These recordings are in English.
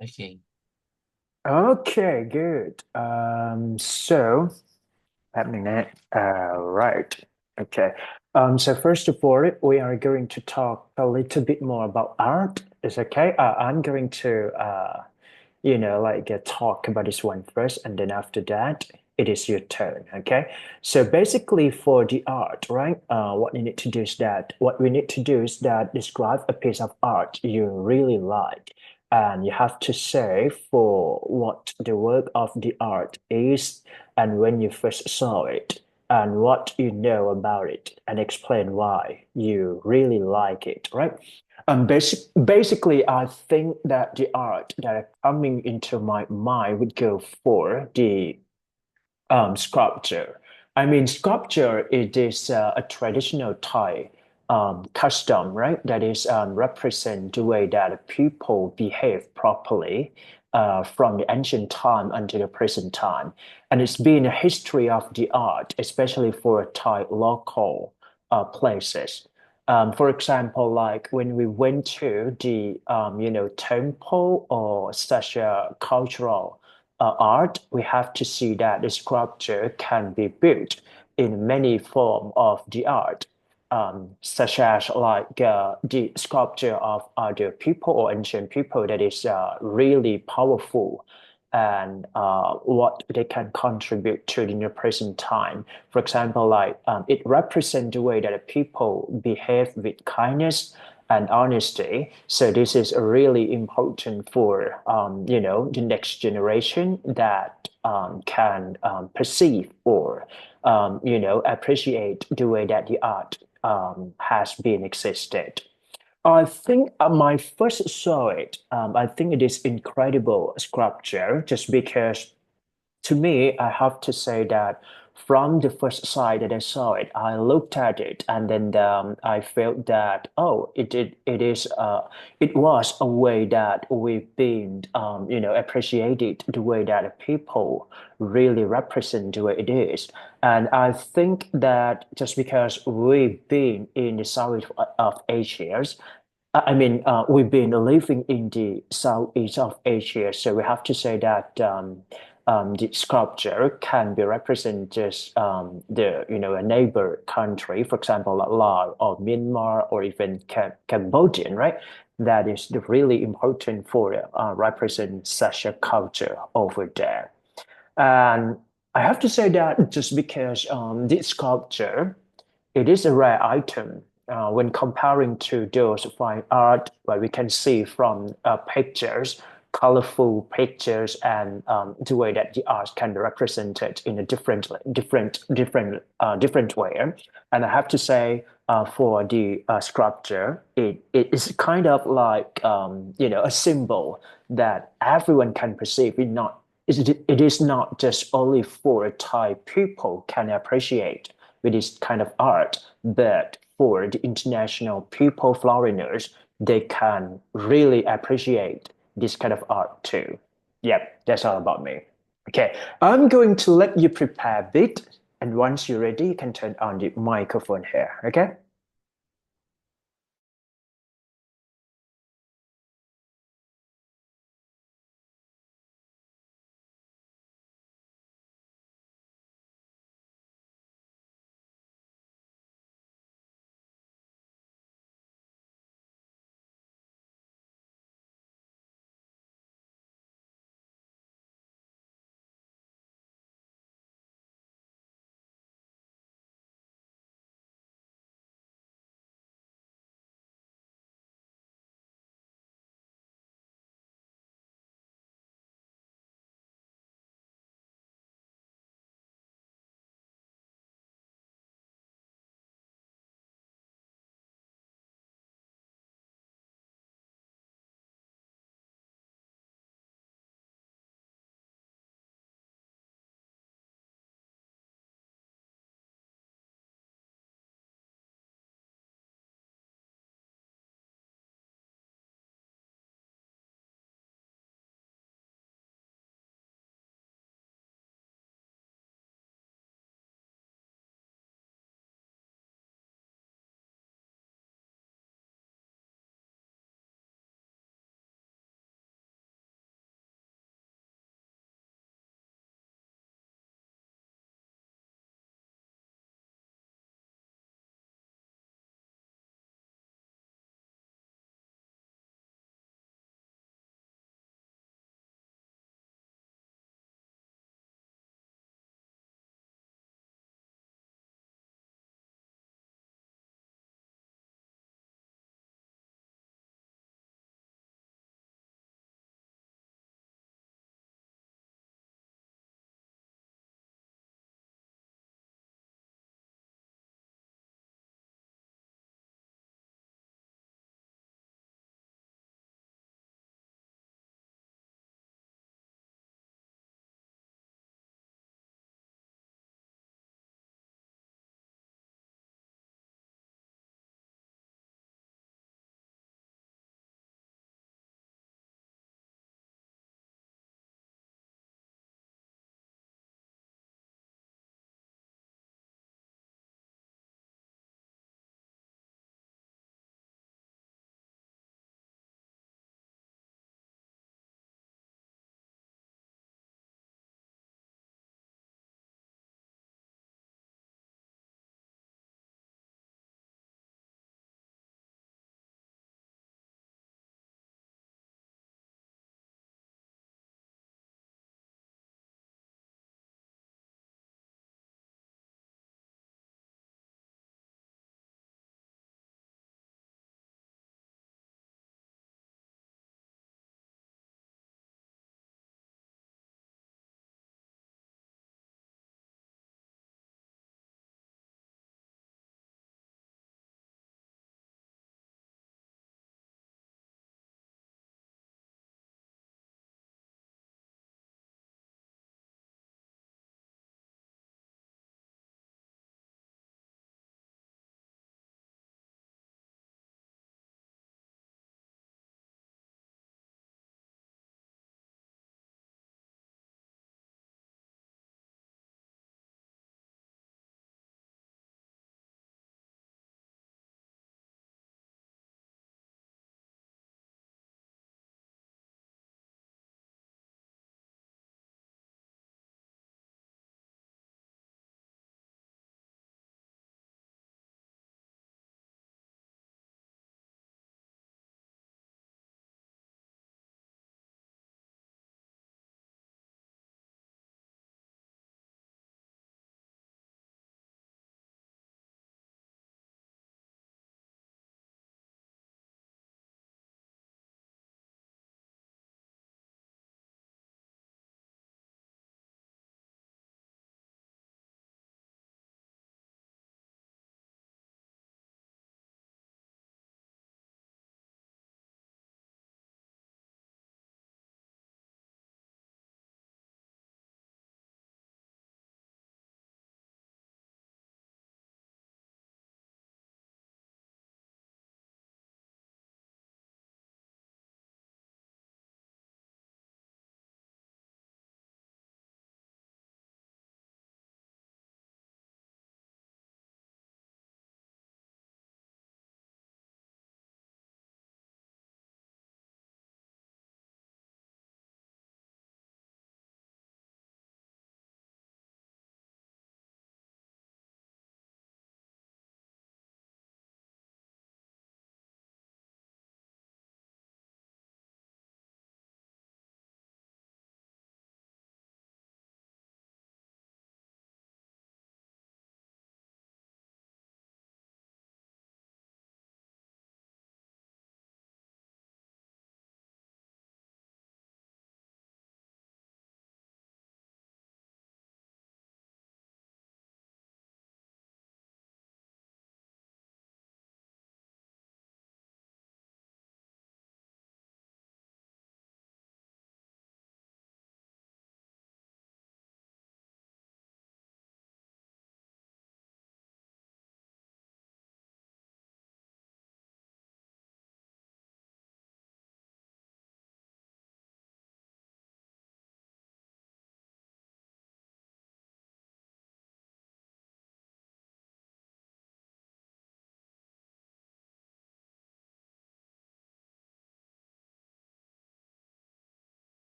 Okay. Okay, good. So happening that. Right. Okay. So first of all, we are going to talk a little bit more about art. Is okay? I'm going to talk about this one first, and then after that, it is your turn. Okay. So basically, for the art, right? What we need to do is that describe a piece of art you really like, and you have to say for what the work of the art is, and when you first saw it, and what you know about it, and explain why you really like it. Right. Basically, I think that the art that are coming into my mind would go for the sculpture. I mean, sculpture it is a traditional Thai custom, right? That is represent the way that people behave properly from the ancient time until the present time, and it's been a history of the art, especially for Thai local places. For example, like when we went to the temple or such a cultural art, we have to see that the sculpture can be built in many forms of the art, such as like the sculpture of other people or ancient people that is really powerful and what they can contribute to in the present time. For example, like it represents the way that people behave with kindness and honesty. So this is really important for the next generation that can perceive or appreciate the way that the art has been existed. I think my first saw it. I think it is incredible sculpture just because to me, I have to say that from the first sight that I saw it, I looked at it and then I felt that it was a way that we've been appreciated the way that people really represent the way it is. And I think that just because we've been in the South of Asia, we've been living in the Southeast of Asia, so we have to say that the sculpture can be represented a neighbor country, for example, like Laos or Myanmar or even Cambodian, right? That is really important for represent such a culture over there. And I have to say that just because this sculpture it is a rare item when comparing to those fine art where we can see from pictures, colorful pictures, and the way that the art can be represented in a different way. And I have to say, for the sculpture, it is kind of like a symbol that everyone can perceive. It is not just only for Thai people can appreciate with this kind of art, but for the international people, foreigners, they can really appreciate this kind of art too. Yep, that's all about me. Okay, I'm going to let you prepare a bit, and once you're ready, you can turn on the microphone here. Okay?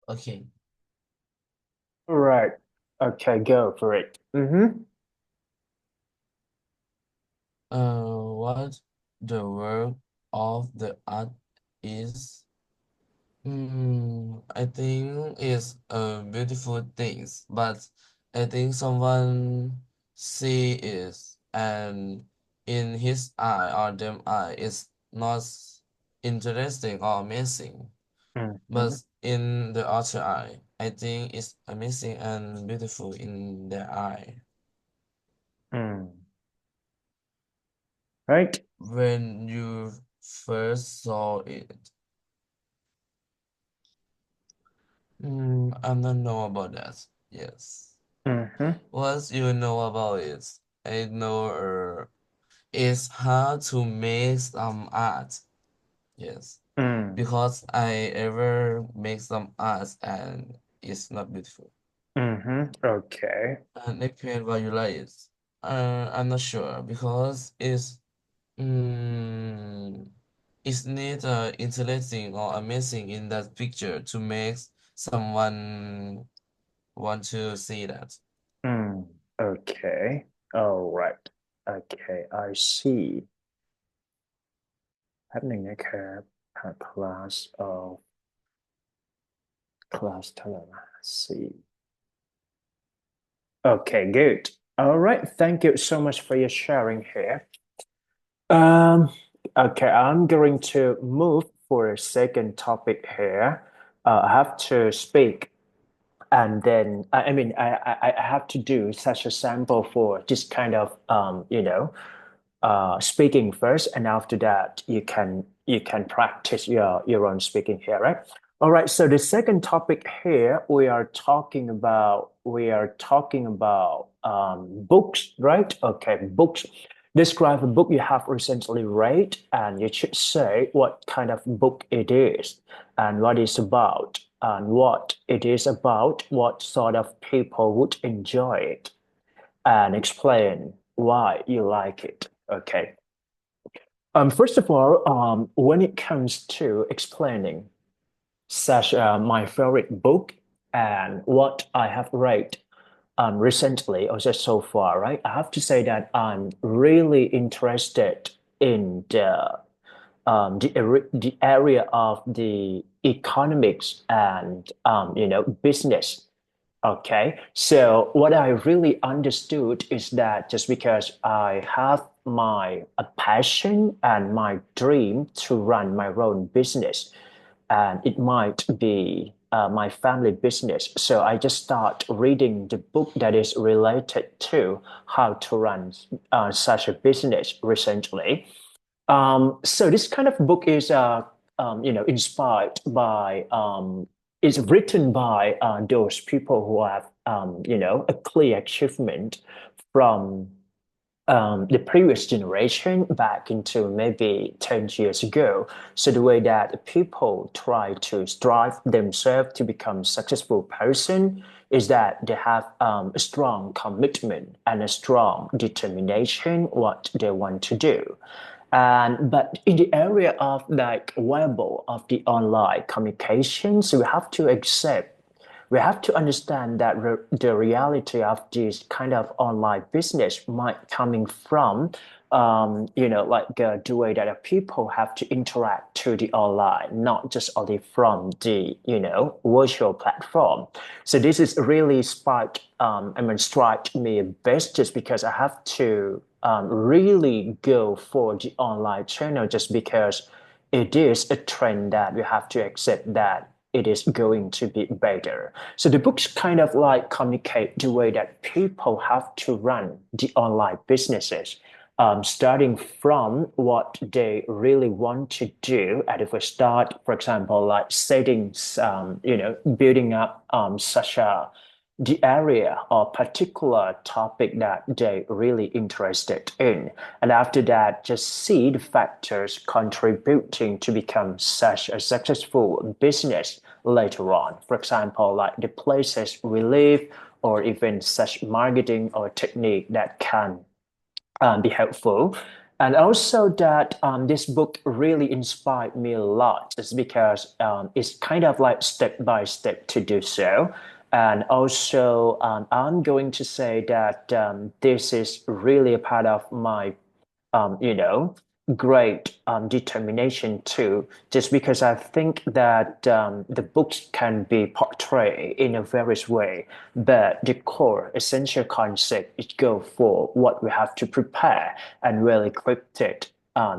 Okay. Right. Okay, go for it. Mm-hmm. What the work of the art is? I think it's a beautiful things, but I think someone see it and in his eye or them eye is not interesting or amazing. Mm-hmm. But in the other eye, I think it's amazing and beautiful in their eye. Mm. Right. When you first saw it, I don't know about that. Yes. Mm-hmm. What you know about it? I know it's hard to make some art. Yes. Mm. Because I ever make some art and it's not beautiful. Mm-hmm. Okay. And depend what you like it. I'm not sure because mm, it's not interesting or amazing in that picture to make someone want to see that. Mm. Okay. All right. Okay, I see. Happening occur per class term. I see. Okay, good. All right. Thank you so much for your sharing here. Um, okay, I'm going to move for a second topic here. I have to speak, and then I mean, I have to do such a sample for this kind of speaking first, and after that you can practice your own speaking here, right? All right. So the second topic here we are talking about books, right? Okay, books. Describe a book you have recently read, and you should say what kind of book it is, and what it's about, and what it is about, what sort of people would enjoy it, and explain why you like it. Okay. First of all, when it comes to explaining such my favorite book and what I have read recently or just so far, right? I have to say that I'm really interested in the area of the economics and business. Okay, so what I really understood is that just because I have my a passion and my dream to run my own business, and it might be my family business, so I just start reading the book that is related to how to run such a business recently. So this kind of book is, inspired by, is written by those people who have, a clear achievement from the previous generation back into maybe 10 years ago. So the way that people try to strive themselves to become successful person is that they have a strong commitment and a strong determination what they want to do. And but in the area of like web of the online communications, we have to understand that the reality of this kind of online business might coming from like the way that people have to interact to the online, not just only from the virtual platform. So this is really strike me best just because I have to really go for the online channel just because it is a trend that we have to accept that it is going to be better. So the books kind of like communicate the way that people have to run the online businesses, starting from what they really want to do at the first start. For example, like settings, building up such a the area or particular topic that they really interested in. And after that, just see the factors contributing to become such a successful business later on. For example, like the places we live, or even such marketing or technique that can be helpful. And also that this book really inspired me a lot is because it's kind of like step by step to do so. And also, I'm going to say that this is really a part of my you know, great determination too, just because I think that the books can be portrayed in a various way, but the core essential concept is go for what we have to prepare and really equip it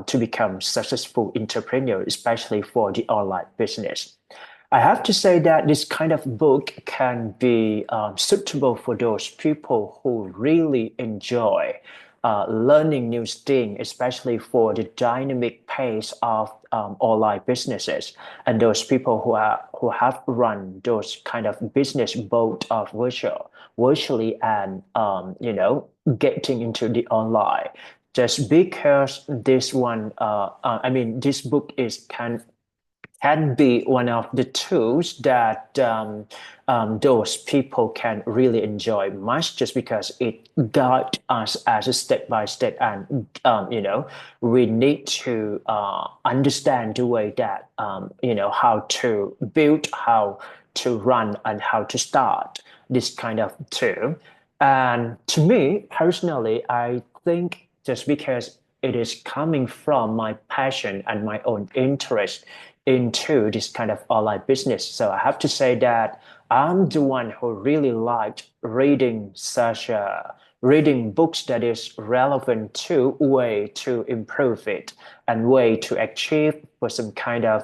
to become successful entrepreneur, especially for the online business. I have to say that this kind of book can be suitable for those people who really enjoy learning new things, especially for the dynamic pace of online businesses, and those people who have run those kind of business both of virtually and getting into the online. Just because this one, I mean, this book is can be one of the tools that those people can really enjoy much just because it guides us as a step by step and we need to understand the way that how to build, how to run, and how to start this kind of tool. And to me personally, I think just because it is coming from my passion and my own interest into this kind of online business. So I have to say that I'm the one who really liked reading books that is relevant to way to improve it and way to achieve for some kind of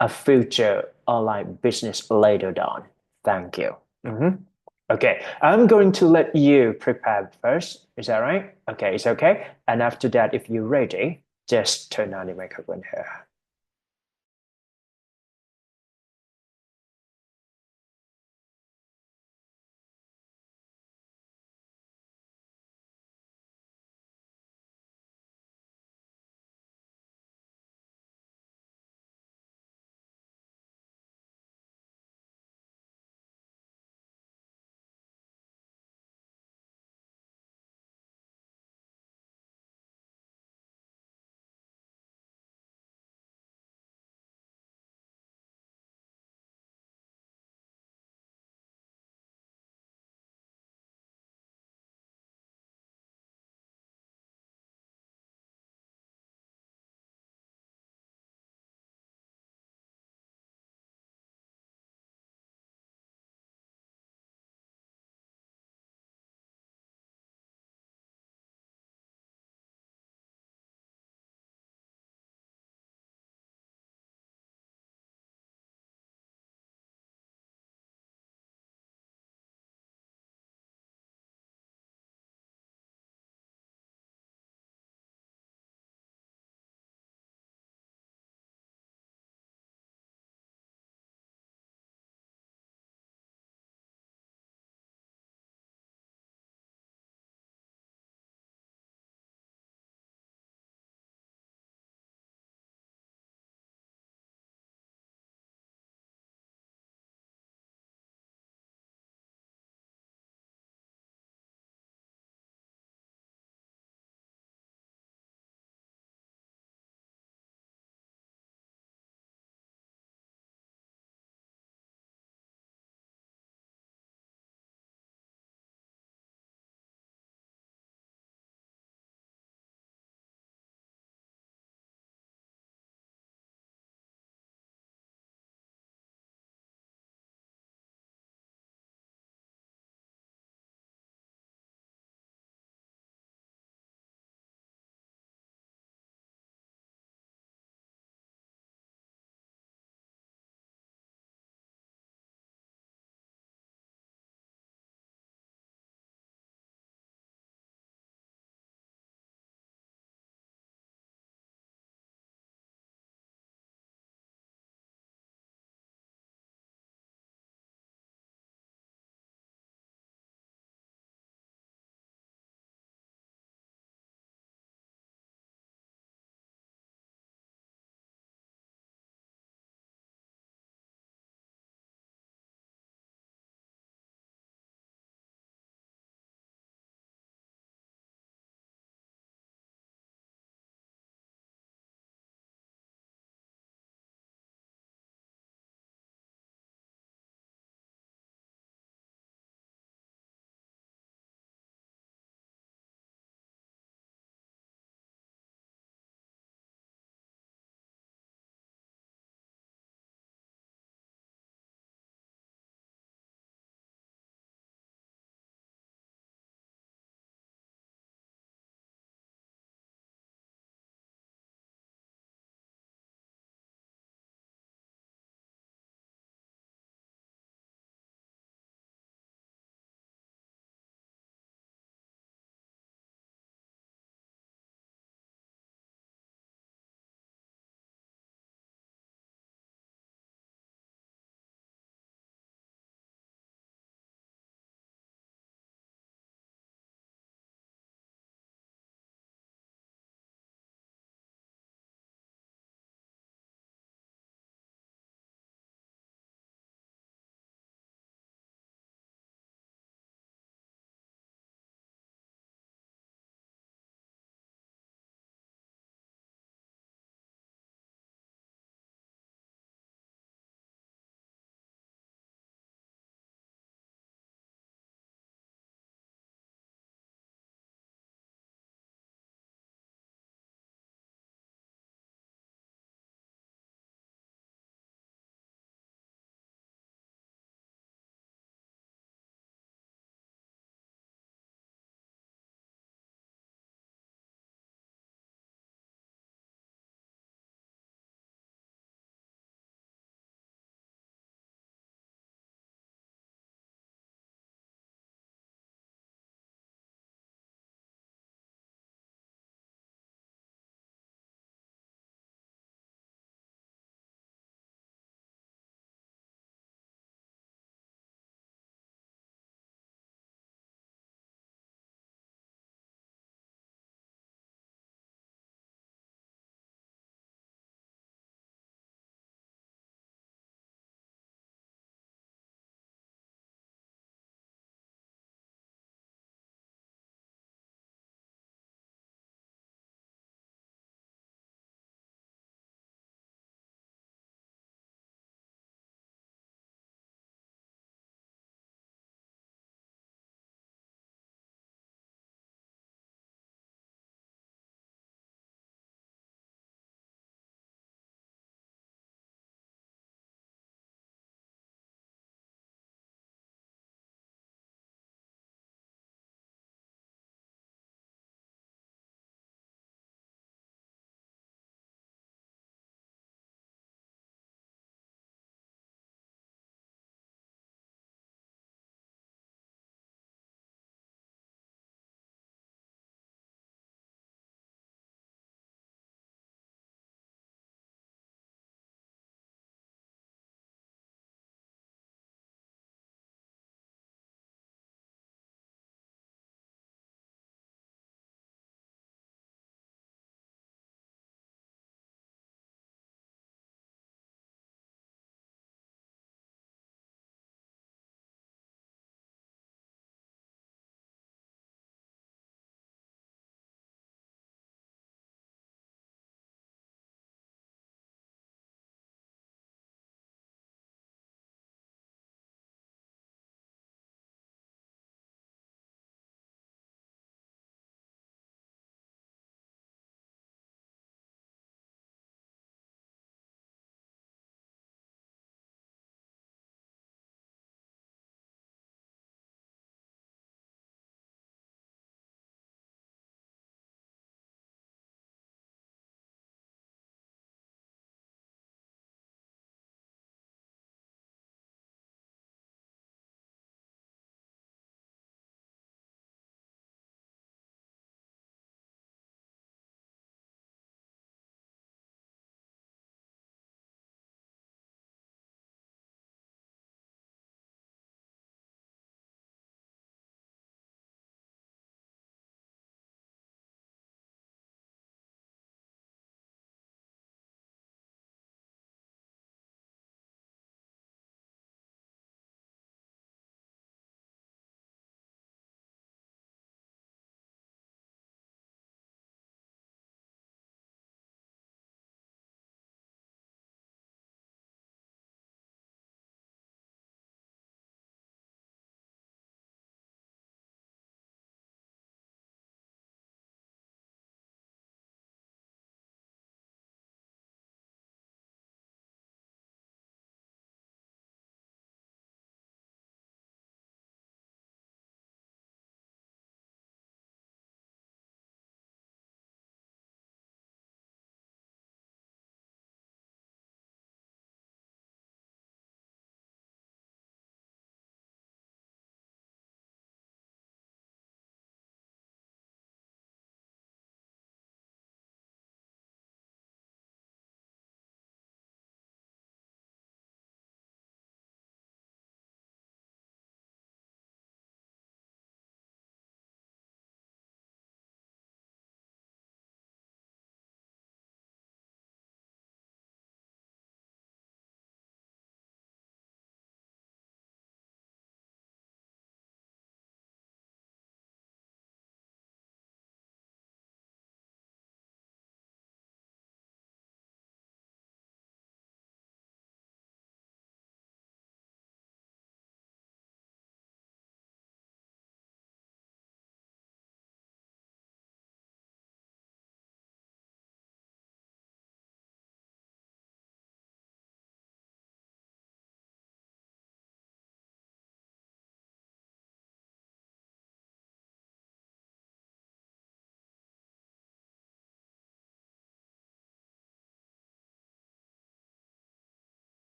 a future online business later on. Thank you. Mhm. Okay, I'm going to let you prepare first. Is that right? Okay, it's okay. And after that, if you're ready, just turn on the microphone here.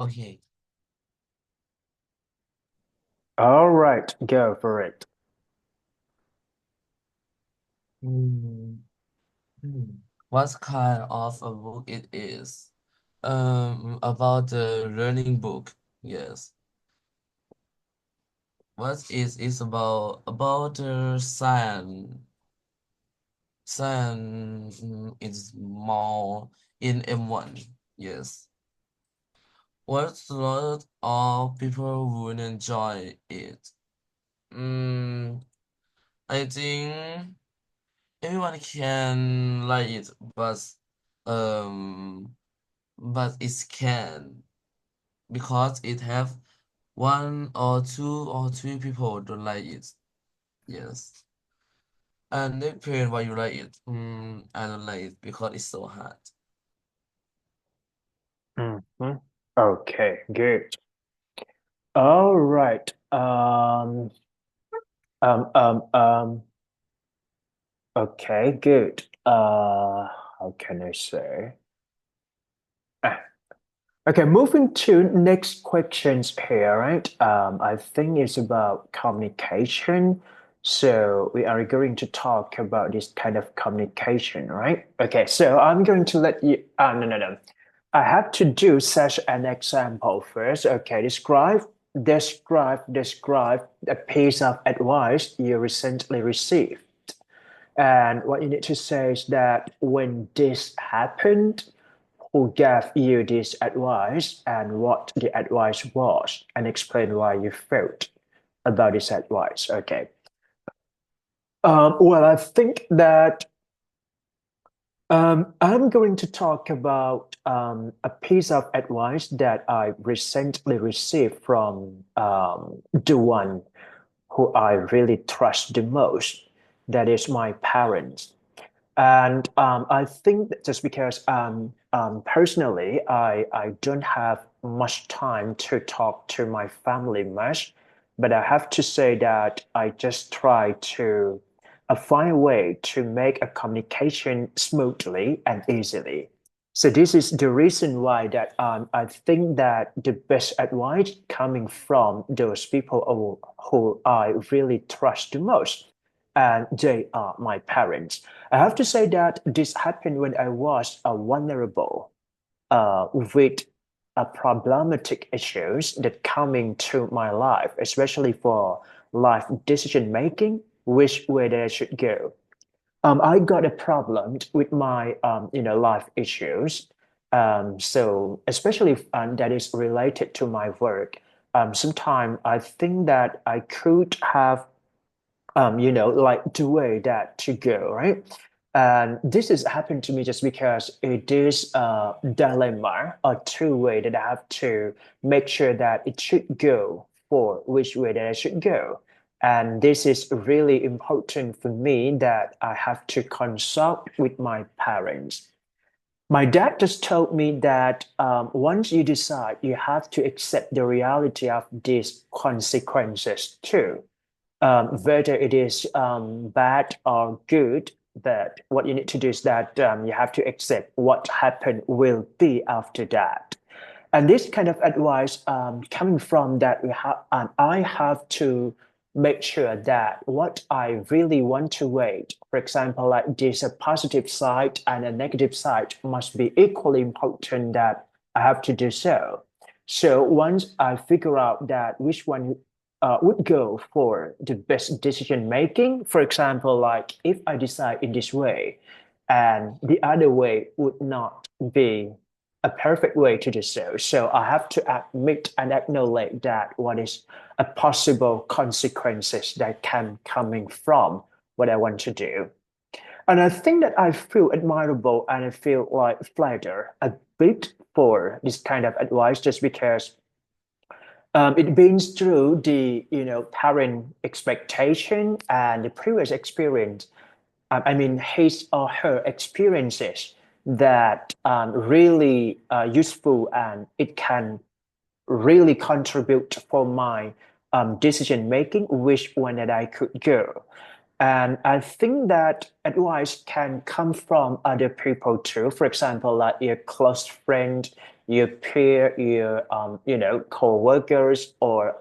Okay. All right, go for it. Hmm. Hmm. What kind of a book it is? About the learning book. Yes. What is about science is more in M1. Yes. What lot of people would enjoy it? Mm, I think everyone can like it, um, but it can because it have one or two or three people don't like it. Yes, and depend why you like it. I don't like it because it's so hard. Mhm. Okay, good. All right. Um, um, um, okay, good. How can I say? Ah, okay, moving to next questions here, right? I think it's about communication. So we are going to talk about this kind of communication, right? Okay, so I'm going to let you, no, no, no. I have to do such an example first. Okay, describe a piece of advice you recently received. And what you need to say is that when this happened, who gave you this advice and what the advice was, and explain why you felt about this advice. Okay. Well, I think that I'm going to talk about a piece of advice that I recently received from the one who I really trust the most. That is my parents. And I think that just because personally, I don't have much time to talk to my family much, but I have to say that I just try to find a way to make a communication smoothly and easily. So this is the reason why that I think that the best advice coming from those people who I really trust the most, and they are my parents. I have to say that this happened when I was vulnerable with problematic issues that coming to my life, especially for life decision making, which way they should go. I got a problem with my life issues. So especially that is related to my work. Sometimes I think that I could have like the way that to go, right? And this has happened to me just because it is a dilemma or two way that I have to make sure that it should go for which way that I should go. And this is really important for me that I have to consult with my parents. My dad just told me that once you decide, you have to accept the reality of these consequences too, whether it is bad or good. But what you need to do is that you have to accept what happened will be after that. And this kind of advice coming from that we have, I have to make sure that what I really want to wait, for example, like this a positive side and a negative side must be equally important that I have to do so. So once I figure out that which one would go for the best decision making, for example, like if I decide in this way and the other way would not be a perfect way to do so. So I have to admit and acknowledge that what is a possible consequences that can coming from what I want to do. And I think that I feel admirable and I feel like flattered a bit for this kind of advice just because it brings through the parent expectation and the previous experience. I mean his or her experiences that really useful and it can really contribute for my decision making, which one that I could go. And I think that advice can come from other people too. For example, like your close friend, your peer, your co-workers, or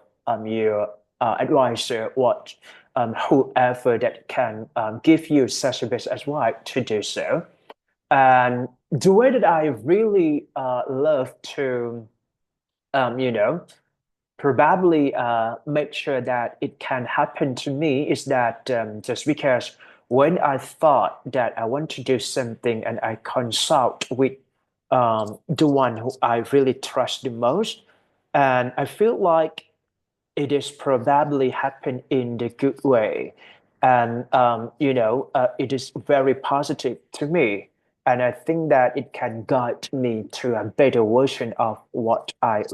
your advisor, what whoever that can give you such a best advice to do so. And the way that I really love to you know probably make sure that it can happen to me is that just because when I thought that I want to do something and I consult with the one who I really trust the most, and I feel like it is probably happen in the good way, and it is very positive to me, and I think that it can guide me to a better version of what I